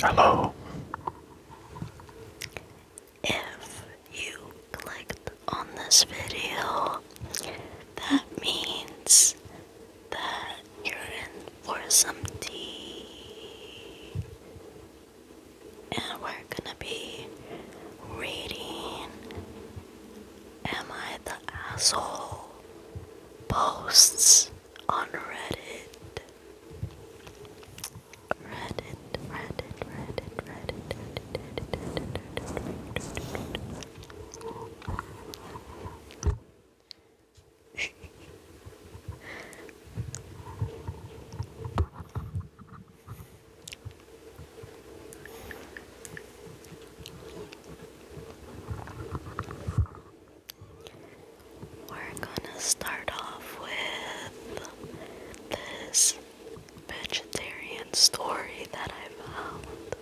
Hello. If you clicked on this video, that means that you're in for some tea. And we're gonna be reading Am I the Asshole posts on Reddit. We're gonna start off with this vegetarian story that I found.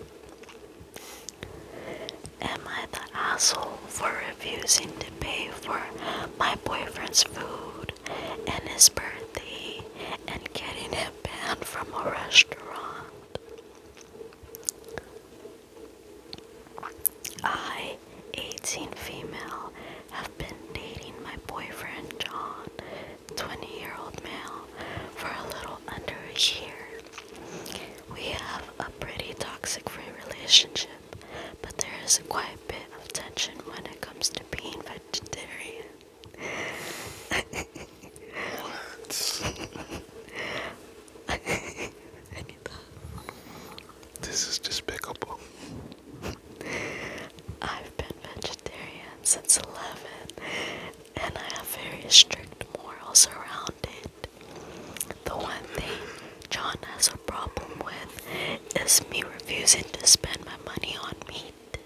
Am I the asshole for refusing to pay for my boyfriend's food and his birthday and getting him banned from a restaurant? I, 18 female, have been dating my boyfriend John, 20-year-old male, for a little under a year. We have a pretty toxic relationship, but there is quite a bit of tension when it comes to being vegetarian. This is despicable. I've been vegetarian since 11, and I have very strict morals around it. The one thing John has a problem with is me refusing to spend my money on meat.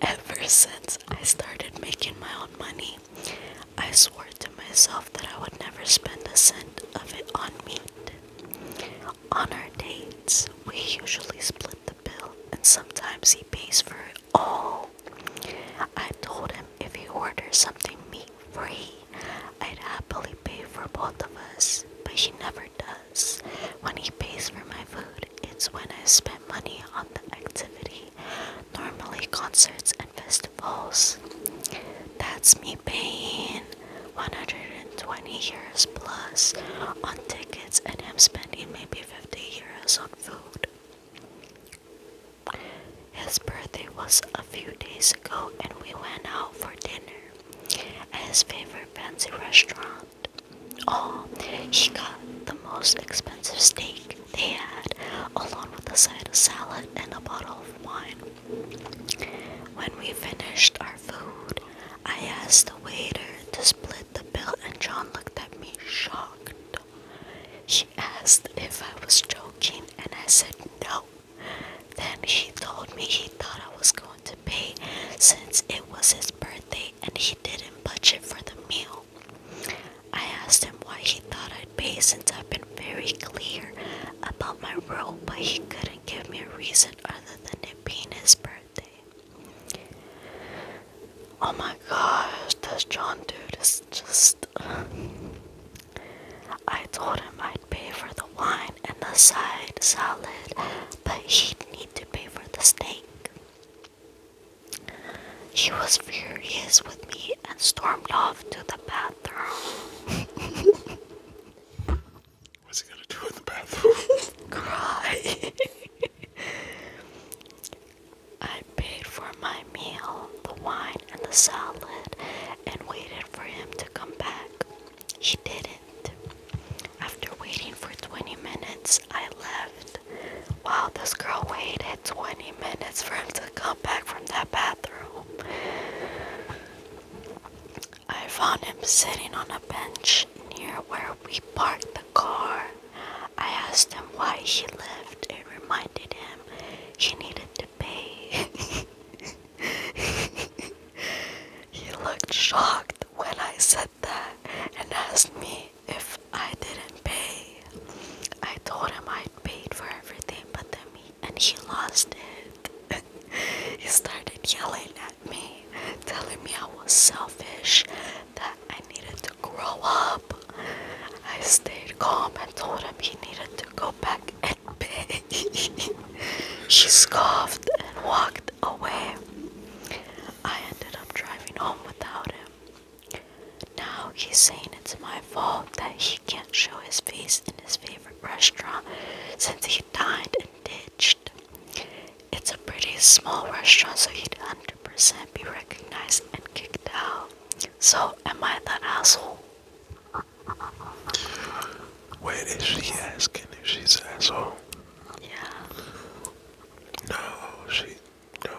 Ever since I started making my own money, I swore to myself that I would never spend a cent of it on meat. On our dates, we usually split the bill, and sometimes he pays for it all. I told him if he orders something meat-free, I'd happily pay for both of us, but he never does. When he pays for my food, it's when I spend money on the activity, normally concerts and festivals. That's me paying 120 euros plus on tickets and him spending maybe 50 euros on food. His birthday was a few days ago and we went out for dinner at his favorite fancy restaurant. Oh, he got the most expensive steak they had, along with a side of salad and a bottle of wine. When we finished our food, I asked the waiter to split the bill and John looked at me shocked. He asked if I was joking and I said no. Then he told me he thought I was going to pay since it was his birthday and he didn't budget for the meal. I asked him why he thought I'd pay since I've been very clear about my rule, but he couldn't give me a reason other than it being his birthday. Oh my gosh, this John dude is just... I told him I'd pay for the wine and the side salad, but he'd need to pay for the steak. He was furious with me and stormed off to the bathroom. What's he gonna do in the bathroom? Cry. I paid for my meal, the wine, and the salad, and waited for him to come back. He didn't. After waiting for 20 minutes, I left. Wow, this girl waited 20 minutes for him to come back from that bathroom. I found him sitting on a bench near where we parked the car. I asked him why he left. It reminded him he needed to pay. He looked shocked when I said that and asked me if I didn't pay. I told him I'd paid for everything but the meat and he lost it. He started yelling at me, telling me I was selfish, that I needed to grow up. I stayed calm and told him he needed to go back and pay. She scoffed and walked away. I ended up driving home without him. Now he's saying it's my fault that he can't show his face in his favorite restaurant since he dined and ditched. It's a pretty small restaurant, so he'd 100% be recognized and kicked out. So, am I the asshole? Wait, is she asking if she's an asshole? Yeah. No, no,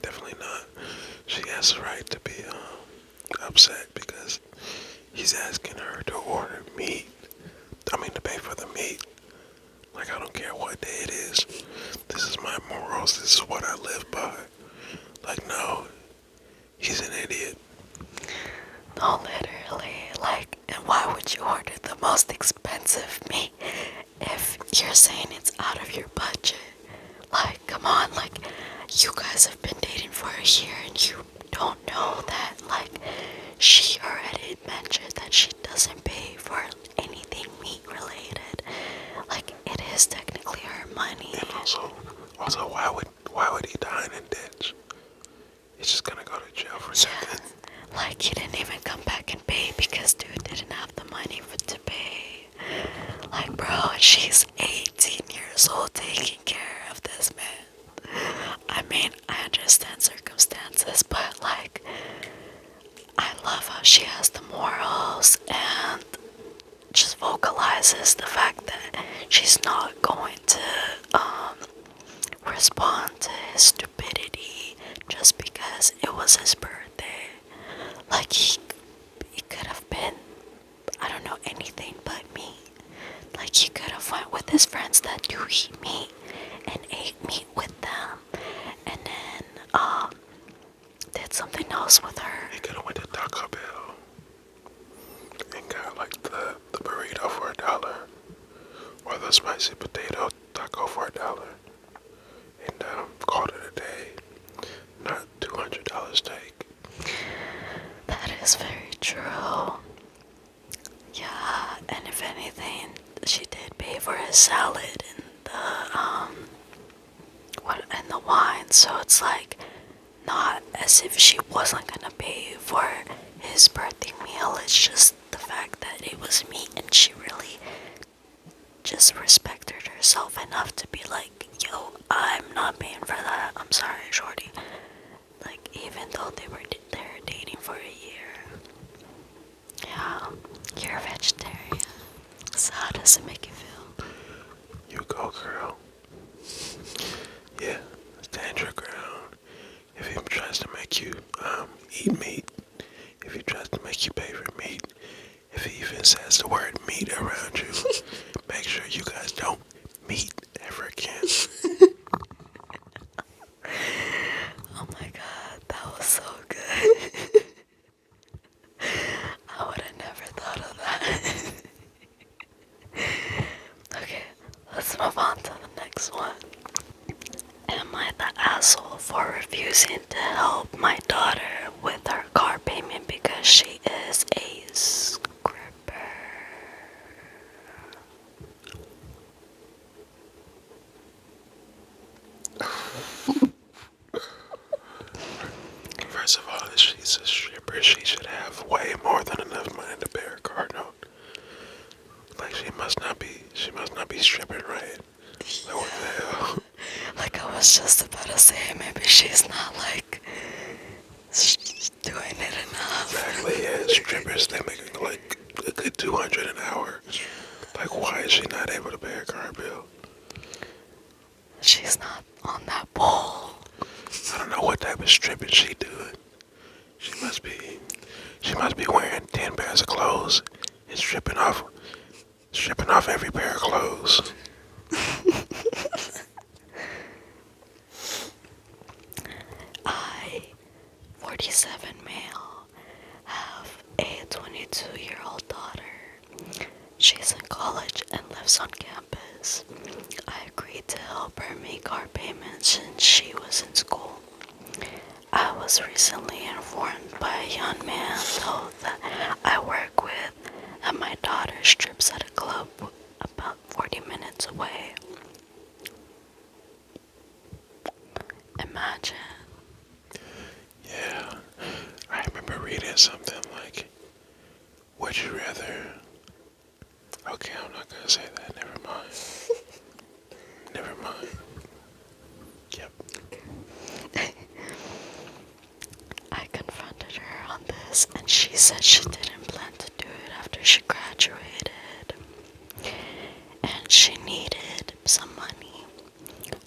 definitely not. She has the right to be upset because he's asking her to order meat. To pay for the meat. Like, I don't care what day it is. This is my morals. This is what I live by. Like, no, he's an idiot. No, literally. Like, and why would you order the most expensive meat if you're saying it's out of your budget? Like, come on, like, you guys have been dating for a year and you don't know that, like, she already mentioned that she doesn't pay for anything meat related. Like, it is technically her money. And also, why would he dine and ditch? He's just gonna go to jail for something. Like, he didn't even come back and pay because dude didn't have the money to pay. Like, bro, she's 18 years old taking care of this man. I mean, I understand circumstances, but like, I love how she has the morals and just vocalizes the fact that she's not going to respond to his stupidity just because it was his birthday. Like, he could have been, I don't know, anything but me. Like, he could have went with his friends that do eat meat and ate meat with them, and then did something else with her. He could have went to Taco Bell and got like the burrito for $1, or the spicy potato taco for $1, and called it a day. Not $200 steak. That is very true. Yeah, and if anything, she did pay for his salad and the wine, so it's like not as if she wasn't gonna pay for his birthday meal. It's just the fact that it was meat and she really just respected herself enough to be like, yo, I'm not paying for that. I'm sorry, shorty. Like, even though they're dating for a year. Yeah, you're a vegetarian. So how does it make you feel? You go, girl. Yeah, stand your ground. If he tries to make you eat meat, if he tries to make you pay for meat, if he even says the word meat around you, make sure you guys don't meet ever again. Oh my god, that was so good. I would have never thought of that. Okay, let's move on to the next one. Am I the asshole for refusing to help my daughter with her car payment because she is a scripper? First of all, if she's a stripper, she should have way more than enough money to pay her car note. Like, she must not be stripping right. Like, what the hell? Like, I was just about to say, maybe she's not like doing it enough. Exactly, yeah, strippers, they make like a good $200 an hour. Like, why is she not able to pay her car bill? She's not on that pole. I don't know what type of stripping she doing. She must be wearing 10 pairs of clothes and stripping off every pair of clothes. I, 47 male, have a 22-year-old daughter. She's in college and lives on campus. I agreed to help her make car payments since she was in school. I was recently informed by a young man though that I work with that my daughter strips at a club about 40 minutes away. Imagine. Yeah, I remember reading something like, would you rather? Okay, I'm not gonna say that. Never mind. Never mind. Yep. I confronted her on this, and she said she didn't plan to do it after she graduated. And she needed some money.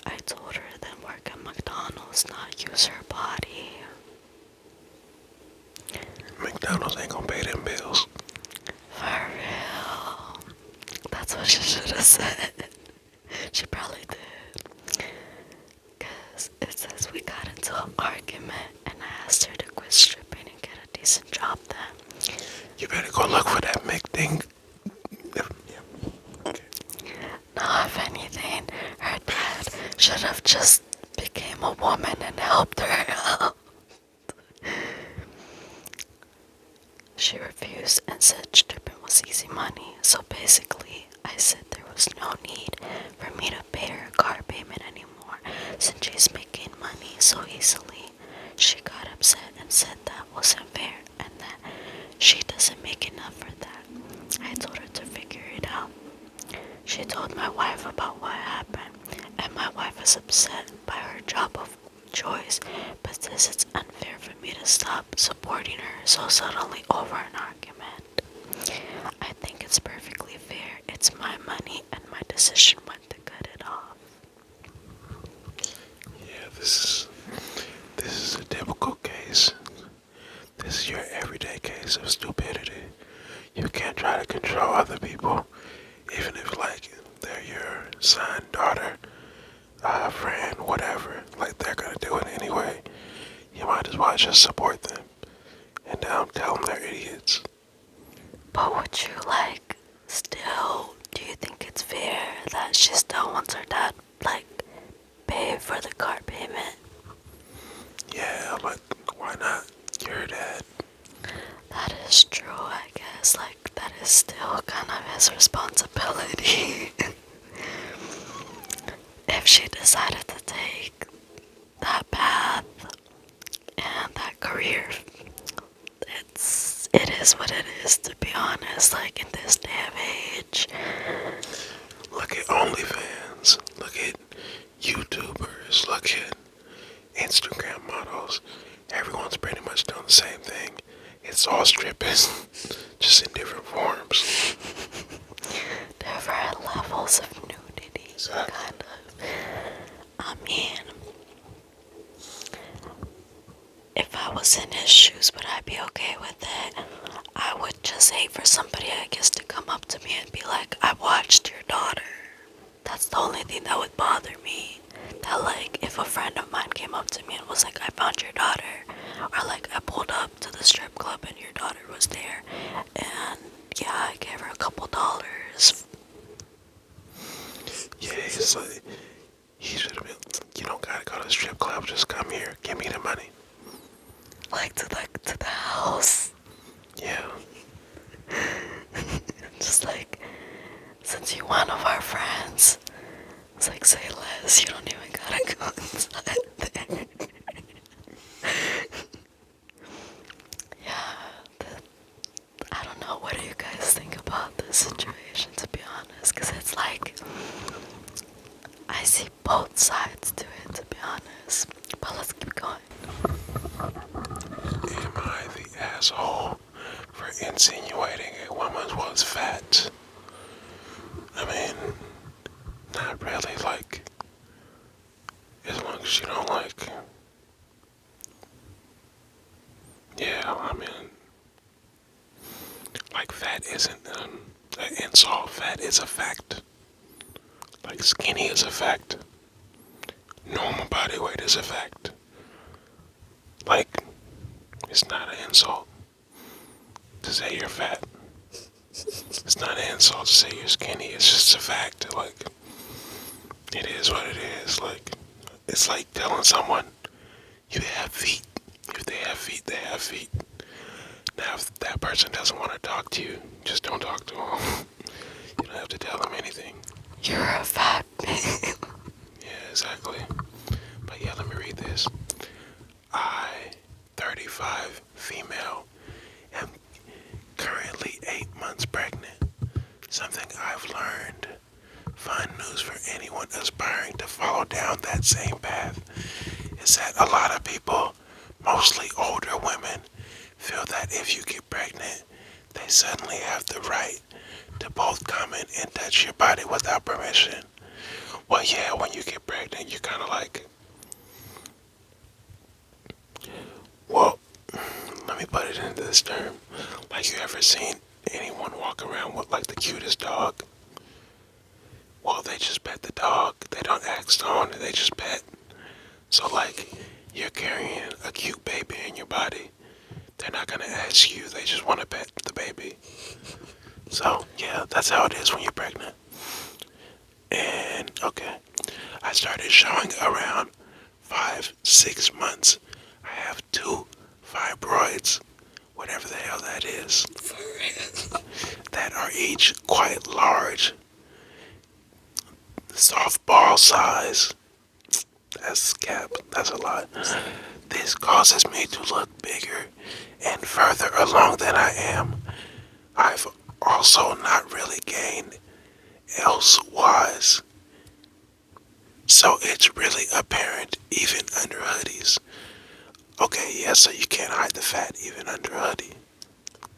I told her then work at McDonald's, not use her body. McDonald's ain't gonna pay them bills. For real. That's what she should have said. She probably did. Because it says we got into an argument and I asked her to quit stripping and get a decent job then. You better go look for that Mick thing. Yep. Okay. Now, if anything, her dad should have just became a woman and helped her out. She refused and said stripping was easy money. So basically, I said there was no need for me to pay her car payment anymore since she's making money so easily. She got upset and said that wasn't fair and that she doesn't make enough for that. I told her to figure it out. She told my wife about what happened, and my wife is upset by her job of choice, but says it's unfair for me to stop supporting her so suddenly over an argument. I think it's perfectly fair. It's my money, and my decision went to cut it off. Yeah, this is a typical case. This is your everyday case of stupidity. You can't try to control other people, even if like they're your son, daughter, friend, whatever. Like they're gonna do it anyway. You might as well just support them and tell them they're idiots. But would you still, do you think it's fair that she still wants her dad, pay for the car payment? Yeah, but why not? You're her dad. That is true, I guess. That is still kind of his responsibility. If she decided to take that path and that career, it is what it is, to be honest, in this day of age. Look at OnlyFans. Look at YouTubers. Look at Instagram models. Everyone's pretty much doing the same thing. It's all stripping, just in different forms. Different levels of nudity, Exactly. kind of. I mean, if I was in his shoes, would I be okay with it? I would just hate for somebody, I guess, to come up to me and be like, I watched your daughter. That's the only thing that would bother me. That if a friend of mine came up to me and was like, I found your daughter. Or I pulled up to the strip club and your daughter was there. And yeah, I gave her a couple dollars. Yeah, it's like, he should have been, you don't gotta go to the strip club, just come here, give me the money. To the house. Yeah. Just since you're one of our friends, it's say less. You don't even gotta go inside there. Yeah, I don't know. What do you guys think about this situation, to be honest? Because it's I see both sides to it, to be honest. But let's keep going. Am I the asshole for insinuating a woman was fat? I mean, not really, as long as you don't yeah, I mean, fat isn't an insult. Fat is a fact. Skinny is a fact. Normal body weight is a fact. Like, it's not an insult to say you're fat. It's not an insult to say you're skinny. It's just a fact. It is what it is. It's like telling someone you have feet. If they have feet, they have feet. Now, if that person doesn't want to talk to you, just don't talk to them. You don't have to tell them anything. You're a fat babe. Yeah, exactly. But yeah, let me read this. news for anyone aspiring to follow down that same path is that a lot of people, mostly older women, feel that if you get pregnant, they suddenly have the right to both come in and touch your body without permission. Well, yeah, when you get pregnant, you're kind of like, well, let me put it into this term. Like, you ever seen anyone walk around with like the cutest dog? Well, they just pet the dog. They don't act on it, they just pet. So, like, you're carrying a cute baby in your body. They're not gonna ask you, they just want to pet the baby. So, yeah, that's how it is when you're pregnant. And, okay, I started showing around 5, 6 months. I have 2 fibroids, whatever the hell that is, that are each quite large, softball size. That's cap, that's a lot. This causes me to look bigger and further along than I am. I've also not really gained elsewise, so it's really apparent even under hoodies. Okay, yeah, so you can't hide the fat even under a hoodie.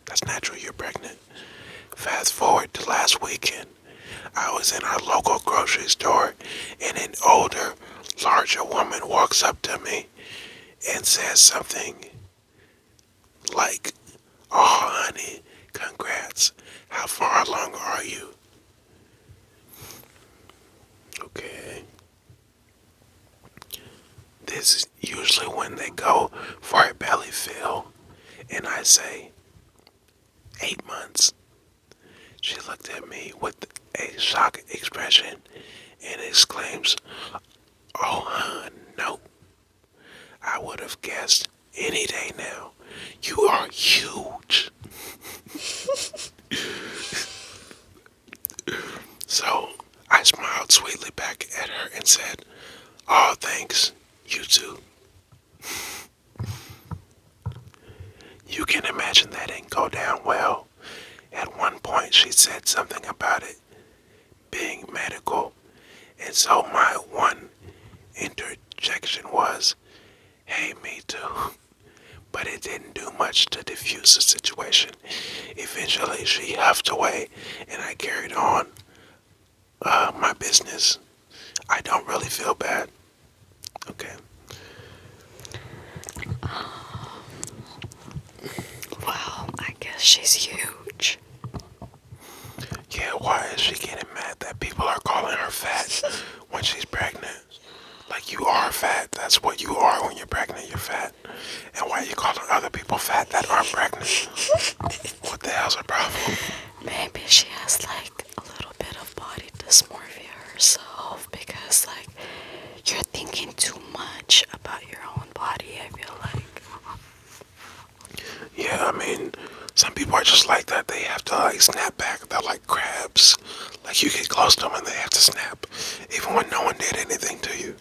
That's natural, you're pregnant. Fast forward to last weekend. I was in our local grocery store and an older, larger woman walks up to me and says something like, "Oh, honey, congrats. How far along are you?" Okay. This is usually when they go for a belly fill, and I say, 8 months. She looked at me with a shocked expression and exclaims, "Oh, hun, no. I would have guessed any day now. You are huge." So I smiled sweetly back at her and said, "Oh, thanks. You too." You can imagine that didn't go down well. At one point, she said something about it being medical, and so my one interjection was, "Hey, me too." But it didn't do much to diffuse the situation. Eventually, she huffed away, and I carried on my business. I don't really feel bad. Okay. Well, I guess she's huge. Yeah, why is she getting mad that people are calling her fat when she's pregnant? Like, you are fat. That's what you are when you're pregnant. You're fat. And why are you calling other people fat that aren't pregnant? What the hell's her problem? Maybe she has like a little bit of body dysmorphia herself because like you're thinking too much about your own body, I feel like. Yeah, I mean, some people are just like that. They have to, like, snap back. They're like crabs. Like, you get close to them and they have to snap. Even when no one did anything to you.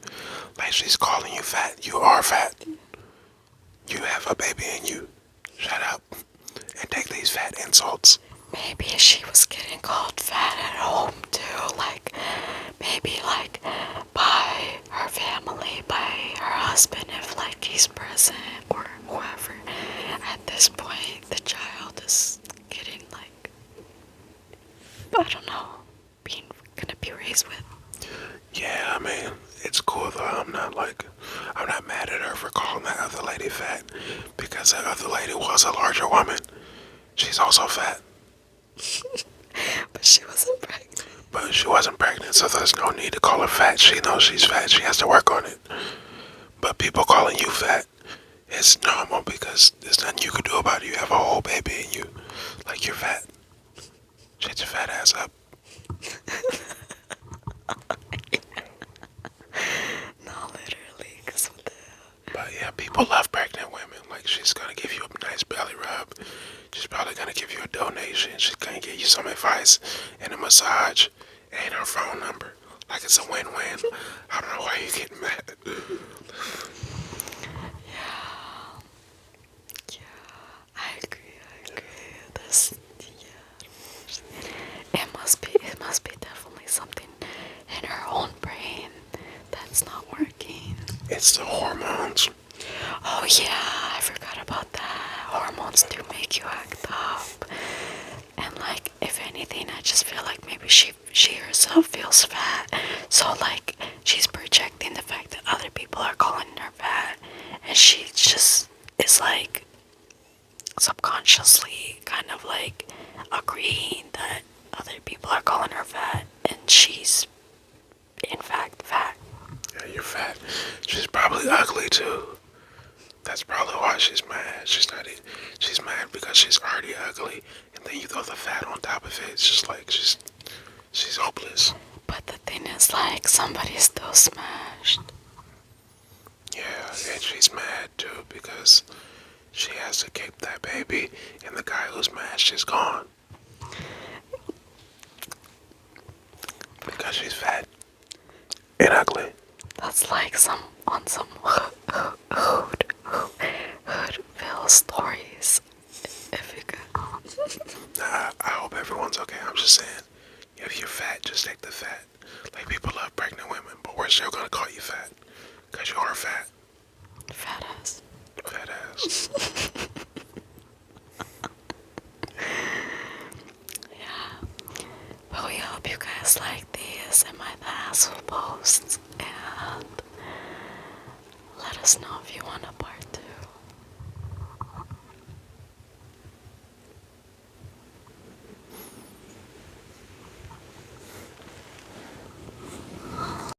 Like, she's calling you fat. You are fat. You have a baby in you. Shut up and take these fat insults. Maybe she was getting called fat at home too, like maybe like by her family, by her husband if like he's present or whoever. At this point the child is getting like, I don't know, being gonna be raised with. Yeah, I mean, it's cool though. I'm not mad at her for calling that other lady fat because that other lady was a larger woman. She's also fat, But she wasn't pregnant. but she wasn't pregnant, so there's no need to call her fat. She knows she's fat. She has to work on it. But people calling you fat, it's normal because there's nothing you can do about it. You have a whole baby in you. Like, you're fat. Shut your fat ass up. No, literally, because what the hell? But yeah, people love pregnant women. Like, she's gonna give you a nice belly rub. She's probably gonna give you a donation. She's gonna give you some advice and a massage and her phone number. Like, it's a win-win. I don't know why you're getting mad. I agree. This, yeah. It must be definitely something in It's the hormones. Oh yeah, I forgot about that. Hormones do make you act up. And like, if anything, I just feel like maybe she herself feels fat. So like, she's projecting the fact that other people are calling her fat, and she just is like subconsciously kind of like agreeing that other people are calling her fat, and she's in fact fat. Yeah, you're fat. She's probably ugly too. That's probably why she's mad. She's not. She's mad because she's already ugly, and then you throw the fat on top of it. It's just like she's hopeless. But the thing is, like, somebody's still smashed. Yeah, and she's mad too because she has to keep that baby, and the guy who's mashed is gone because she's fat and ugly. That's like some on some hoodville stories. If you could. Nah, I hope everyone's okay. I'm just saying, if you're fat, just take the fat. Like people love pregnant women, but we're still gonna call you fat because you are fat. Fat ass. Fat ass. Yeah. But we hope you guys like these Am I the Asshole posts. And let us know if you want a part 2.